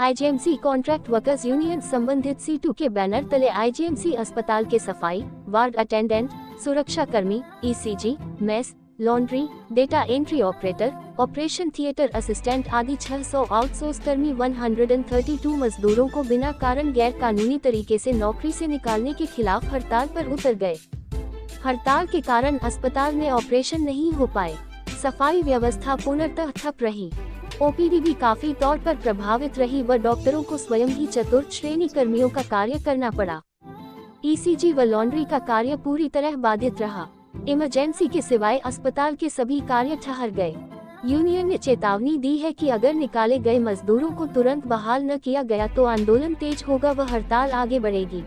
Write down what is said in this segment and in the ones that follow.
IGMC contract workers union संबंधित C2 के banner तले आईजीएमसी अस्पताल के सफाई, वार्ड अटेंडेंट, सुरक्षा कर्मी, ECG, mess, laundry, data entry operator, operation theatre assistant आदि 600 आउटसोर्स कर्मी 132 मजदूरों को बिना कारण गैर कानूनी तरीके से नौकरी से निकालने के खिलाफ हड़ताल पर उतर गए। हड़ताल के कारण अस्पताल में ऑपरेशन नहीं हो पाए, सफाई व्यवस्था पूर्णतः ठप रही, ओपीडी भी काफी तौर पर प्रभावित रही व डॉक्टरों को स्वयं ही चतुर्थ श्रेणी कर्मियों का कार्य करना पड़ा। ECG व लॉन्ड्री का कार्य पूरी तरह बाधित रहा। इमरजेंसी के सिवाय अस्पताल के सभी कार्य ठहर गए। यूनियन ने चेतावनी दी है कि अगर निकाले गए मजदूरों को तुरंत बहाल न किया गया तो आंदोलन तेज होगा व हड़ताल आगे बढ़ेगी।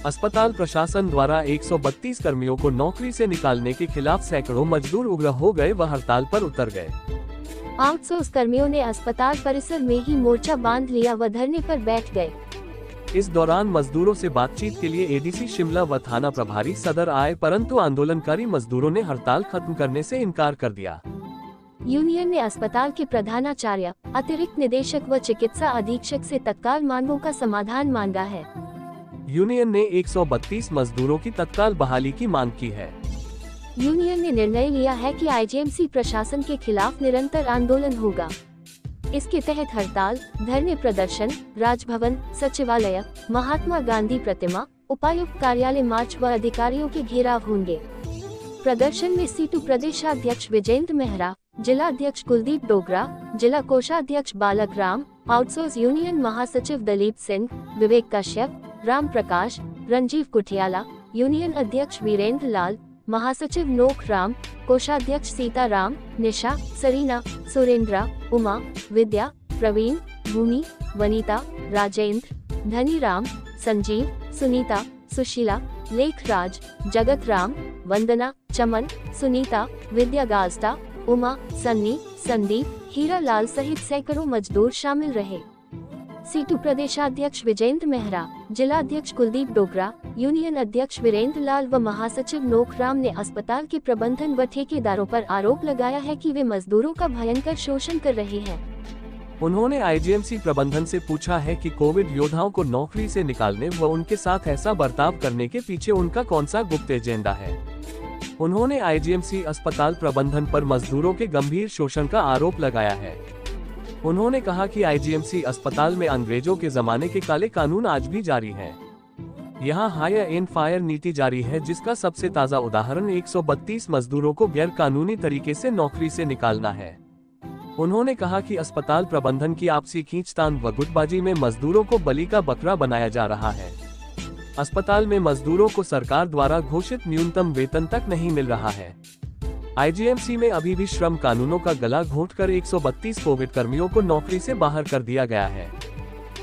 अस्पताल प्रशासन द्वारा 132 कर्मियों को नौकरी से निकालने के खिलाफ सैकड़ों मजदूर उग्र हो गए व हड़ताल पर उतर गए। आउटसोर्स कर्मियों ने अस्पताल परिसर में ही मोर्चा बांध लिया व धरने पर बैठ गए। इस दौरान मजदूरों से बातचीत के लिए ADC शिमला व थाना प्रभारी सदर आए, परंतु आंदोलनकारी मजदूरों ने हड़ताल खत्म करने से इनकार कर दिया। यूनियन ने अस्पताल के प्रधानाचार्य, अतिरिक्त निदेशक व चिकित्सा अधीक्षक से तत्काल मांगों का समाधान मांगा है। यूनियन ने 132 मजदूरों की तत्काल बहाली की मांग की है। यूनियन ने निर्णय लिया है कि आईजीएमसी प्रशासन के खिलाफ निरंतर आंदोलन होगा। इसके तहत हड़ताल, धरने प्रदर्शन, राजभवन, सचिवालय, महात्मा गांधी प्रतिमा, उपायुक्त कार्यालय मार्च व अधिकारियों के घेराव होंगे। प्रदर्शन में C2 प्रदेशाध्यक्ष विजेंद्र मेहरा, जिला अध्यक्ष कुलदीप डोगरा, जिला कोषाध्यक्ष बालक राम, आउटसोर्स यूनियन महासचिव दलीप सिंह, विवेक कश्यप, राम प्रकाश, रंजीव कुठियाला, यूनियन अध्यक्ष वीरेंद्र लाल, महासचिव नोख राम, कोषाध्यक्ष सीताराम, निशा, सरीना, सुरेंद्रा, उमा, विद्या, प्रवीण, भूमि, वनीता, राजेंद्र, धनीराम, संजीव, सुनीता, सुशीला, लेखराज, जगत राम, वंदना, चमन, सुनीता, विद्या गास्टा, उमा, सन्नी, संदीप, हीरा लाल सहित सैकड़ों मजदूर शामिल रहे। C2 प्रदेशाध्यक्ष विजेंद्र मेहरा, जिला अध्यक्ष कुलदीप डोगरा, यूनियन अध्यक्ष वीरेंद्र लाल व महासचिव नोख राम ने अस्पताल के प्रबंधन व ठेकेदारों पर आरोप लगाया है कि वे मजदूरों का भयंकर शोषण कर रहे हैं। उन्होंने आईजीएमसी प्रबंधन से पूछा है कि कोविड योद्धाओं को नौकरी से निकालने व उनके साथ ऐसा बर्ताव करने के पीछे उनका कौन सा गुप्त एजेंडा है। उन्होंने आईजीएमसी अस्पताल प्रबंधन पर मजदूरों के गंभीर शोषण का आरोप लगाया है। उन्होंने कहा कि आईजीएमसी अस्पताल में अंग्रेजों के जमाने के काले कानून आज भी जारी हैं। यहां हायर एंड फायर नीति जारी है, जिसका सबसे ताज़ा उदाहरण 132 मजदूरों को गैर कानूनी तरीके से नौकरी से निकालना है। उन्होंने कहा कि अस्पताल प्रबंधन की आपसी खींचतान व गुटबाजी में मजदूरों को बलि का बकरा बनाया जा रहा है। अस्पताल में मजदूरों को सरकार द्वारा घोषित न्यूनतम वेतन तक नहीं मिल रहा है। आईजीएमसी में अभी भी श्रम कानूनों का गला घोंटकर 132 कोविड कर्मियों को नौकरी से बाहर कर दिया गया है।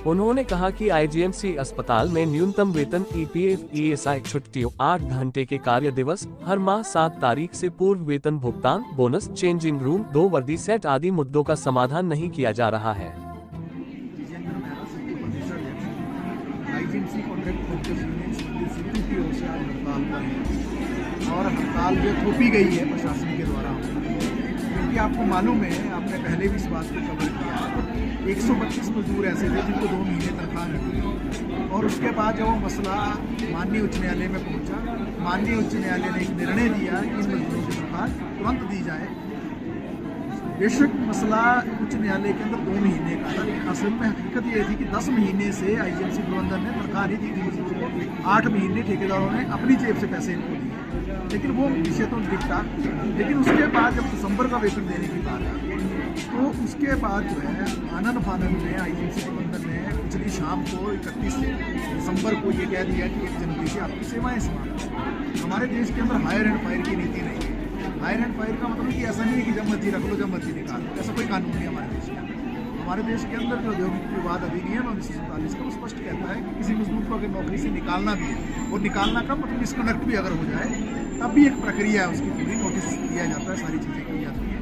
उन्होंने कहा कि आईजीएमसी अस्पताल में न्यूनतम वेतन, EPF, ESI, छुट्टियों, 8 घंटे के कार्य दिवस, हर माह 7 तारीख से पूर्व वेतन भुगतान, बोनस, चेंजिंग रूम, 2 वर्दी सेट आदि मुद्दों का समाधान नहीं किया जा रहा है। IGMC contract workers union C2 की ओर से आज हड़ताल पर है और हड़ताल जो थोपी गई है प्रशासन के द्वारा, क्योंकि आपको मालूम है, आपने पहले भी इस बात को कवर किया, 132 मजदूर ऐसे थे जिनको 2 महीने तनख्वाह न दी और उसके बाद जब वो मसला माननीय उच्च न्यायालय में पहुंचा, माननीय उच्च न्यायालय ने एक निर्णय दिया कि इन मजदूरों की तनख्वाह तुरंत दी जाए। बेशक मसला उच्च न्यायालय के अंदर 2 महीने का था, असल में हकीकत ये थी कि 10 महीने से आईजीएमसी प्रबंधन ने तनख्वाह नहीं दी थी। 8 महीने ठेकेदारों ने अपनी जेब से पैसे इनको दिए, लेकिन वो विषय तो दिखता। लेकिन उसके बाद जब दिसंबर का वेतन देने की बात आई तो उसके बाद जो है आनन फानन में आईजीएमसी प्रबंधन ने पिछली शाम को 31 दिसंबर को ये कह दिया कि 1 जनवरी से आपकी सेवाएँ समाप्त। हमारे देश के अंदर हायर एंड फायर की नीति नहीं है। हायर एंड फायर का मतलब कि ऐसा नहीं है कि जब मर्जी रख लो जब मर्जी निकालो, ऐसा कोई कानून नहीं हमारे देश के अंदर। हमारे देश के अंदर जो औद्योगिक विवाद अधिनियम 1947 का वो स्पष्ट कहता है कि किसी मजदूर को अगर नौकरी से निकालना भी है और निकालना का मतलब मिसकंडक्ट भी अगर हो जाए तब भी एक प्रक्रिया है, उसकी पूरी नोटिस दिया जाता है, सारी चीज़ें की जाती हैं।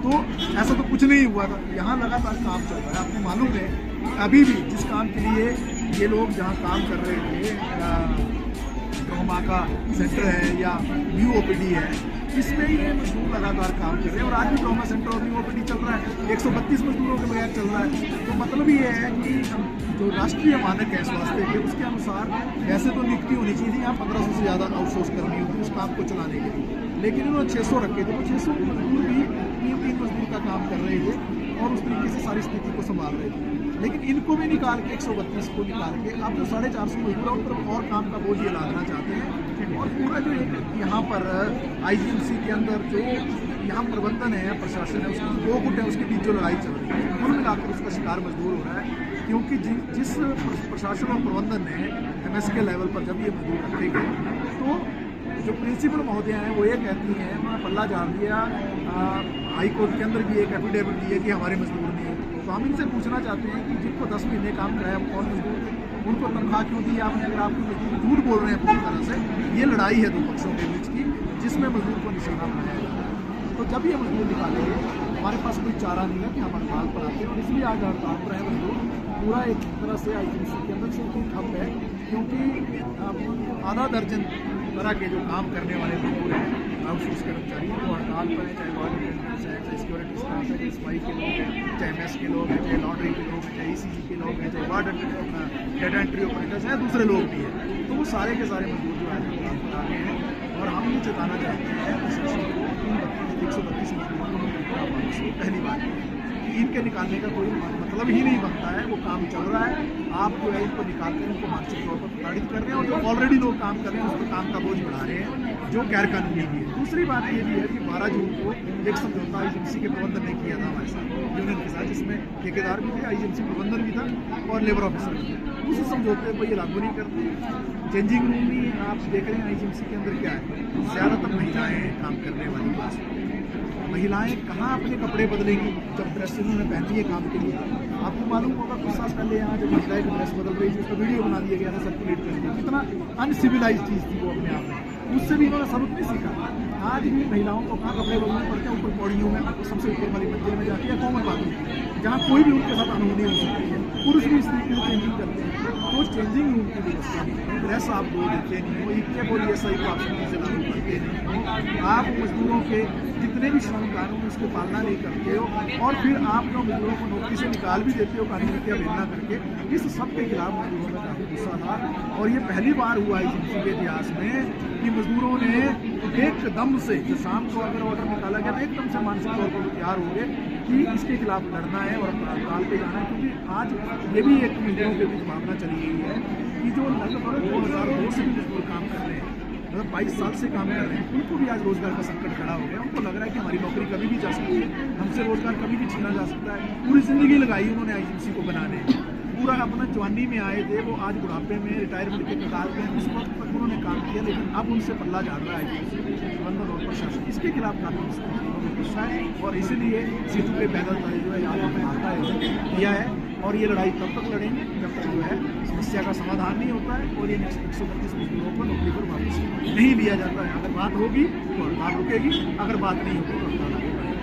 तो ऐसा तो कुछ नहीं हुआ था, यहाँ लगातार काम चल रहा है। आपको मालूम है अभी भी जिस काम के लिए ये लोग जहाँ काम कर रहे थे, ट्रॉमा का सेंटर है या न्यू OPD है, इस पे ये मजदूर लगातार काम कर रहे हैं और आज भी ट्रॉमा सेंटर और ओपीडी चल रहा है, 132 मजदूरों के बगैर चल रहा है। तो मतलब ये है कि जो राष्ट्रीय मानक है स्वास्थ्य के, उसके अनुसार वैसे तो नियुक्ति होनी चाहिए थी, यहाँ 1500 से ज़्यादा आउटसोर्स करनी होती उस काम को चलाने के लिए, लेकिन इन्होंने 600 रखे थे। तो 600 मजदूर भी 3 मजदूर का काम कर रहे थे और उस तरीके से सारी स्थिति को संभाल रहे थे। लेकिन इनको भी निकाल के 132 को निकाल के अब जो 450 मजदूर है उन पर और काम का बोझ ये लादना चाहते हैं। और पूरा जो यहाँ पर आईजीएमसी के अंदर जो यहाँ प्रबंधन है, प्रशासन है, उसकी 2 गुट है, उसके बीच जो लड़ाई चल रही है, कुल मिलाकर उसका शिकार मजदूर हो रहा है। क्योंकि जिस प्रशासन और प्रबंधन ने एमएस के लेवल पर जब ये मजदूर रखे गए, तो जो प्रिंसिपल महोदय हैं वो ये कहती हैं, उन्होंने पल्ला झाड़ दिया, हाई कोर्ट के अंदर भी एक एफिडेविट दी है कि हमारे मजदूर नहीं है। तो हम इनसे पूछना चाहते हैं कि जिनको 10 महीने काम कराया वो कौन मजदूर थे, उनको तनख्वाह क्यों दी आपने? अगर आप झूठ बोल रहे हैं पूरी तरह से, ये लड़ाई है 2 पक्षों के बीच की जिसमें मजदूर को निशाना बनाया जाता है। तो जब ये मजदूर निकालेंगे, हमारे पास कोई चारा नहीं है कि हम हड़ताल पर आते हैं, और इसलिए आज हड़ताल पर है मजदूर। पूरा एक तरह से आईजीएमसी के अंदर सिर्फ ठप है, क्योंकि आधा दर्जन तरह के जो काम करने वाले मजदूर हैं, आउटसोर्स कर्मचारी, वो हड़ताल पर हैं, चाहे वार्ड अटेंडेंट्स हैं, चाहे सिक्योरिटी स्टाफ है, चाहे सफाई के लोग हैं, चाहे मेस के लोग हैं, चाहे लॉन्ड्री के लोग हैं, चाहे ईसीजी के लोग हैं, चाहे वार्ड अपना डेटा एंट्री ऑपरेटर्स हैं, दूसरे लोग भी हैं। तो वो सारे के सारे मजदूर जो आज हड़ताल पर आ गए हैं, और हम ये चेताना चाहते हैं प्रशासन को 132 मजदूरों को पहली बात कि इनके निकालने का कोई मतलब ही नहीं बनता है। वो काम चल रहा है, आप जो है इनको निकाल कर इनको मानसिक तौर पर प्रताड़ित कर रहे हैं, और जो ऑलरेडी लोग काम कर रहे हैं उस पर काम का बोझ बढ़ा रहे हैं, जो गैर कानूनी भी है। दूसरी बात ये भी है कि 12 जून को एक समझौता आईजीएमसी के प्रबंधन ने किया था हमारे साथ, यूनियन के साथ, जिसमें ठेकेदार भी थे, आईजीएमसी प्रबंधन भी था और लेबर ऑफिसर भी थे। उस समझौते को ये लागू नहीं करते। चेंजिंग रूम भी आप देख रहे हैं आईजीएमसी के अंदर क्या है, ज़्यादातर महिलाएँ काम करने वाली क्लास। महिलाएं कहाँ अपने कपड़े बदलेंगी जब ड्रेस उन्होंने पहनी है काम के लिए? आपको मालूम होगा कुछ साल पहले यहाँ जब महिलाएं ड्रेस बदल रही थी, उसका वीडियो बना दिया गया था, सर्कुलेट कर दिया। कितना अनसिविलाइज चीज़ थी वो अपने आप में, उससे भी इन्होंने सबक नहीं सीखा। आज भी महिलाओं को कहाँ कपड़े बदलने पड़ते हैं? ऊपर पौड़ियों में, सबसे ऊपर वाली मंजिल में जाके, या कॉमन बाथरूम जहाँ कोई भी उनके साथ अनहोनी हो सकती है। पुरुष भी इस तरीके से चेंजिंग करते हैं, तो चेंजिंग रूम की व्यवस्था नहीं है, ड्रेस आप दो देते नहीं हो, इक्के बोलिए सही को आप से लागू करते नहीं हो, आप मजदूरों के जितने भी श्रम कानून उसको पालना नहीं करते हो, और फिर आप लोग मजदूरों को नौकरी से निकाल भी देते हो कानूनी क्या भेजना करके। इस सब के खिलाफ मजदूरों में काफ़ी गुस्सा था, और ये पहली बार हुआ आईजीएमसी के इतिहास में कि मजदूरों ने एकदम से, जो शाम को अगर ऑर्डर निकाला गया, तो एकदम से मानसिक तौर पर तैयार हो गए कि इसके खिलाफ लड़ना है और हड़ताल पे जाना है। क्योंकि आज ये भी एक मजदूरों के बीच भावना चली गई है कि जो लगभग 2002 से भी मजदूर काम कर रहे हैं, मतलब 22 साल से काम कर रहे हैं, उनको भी आज रोजगार का संकट खड़ा हो गया। उनको लग रहा है कि हमारी नौकरी कभी भी जा सकती है, हमसे रोजगार कभी भी छीना जा सकता है। पूरी जिंदगी लगाई उन्होंने आईजीएमसी को बनाने, पूरा अपना जवानी में आए थे, वो आज बुढ़ापे में रिटायरमेंट के कगार पे हैं, उस वक्त तक उन्होंने काम किया, लेकिन अब उनसे पल्ला झाड़ रहा है प्रबंधन और प्रशासन। इसके खिलाफ काफी गुस्सा है, और इसीलिए सीटों पे पैदल तले जो है आज हमें आता है किया है। और ये लड़ाई तब तक लड़ेंगे जब तक जो है समस्या का समाधान नहीं होता है, और ये 132 मजदूरों को नौकरी पर वापस नहीं लिया जाता है। अगर बात होगी तो हड़ताल रुकेगी, अगर बात नहीं होगी तो हड़ताल आगे बढ़ेगी।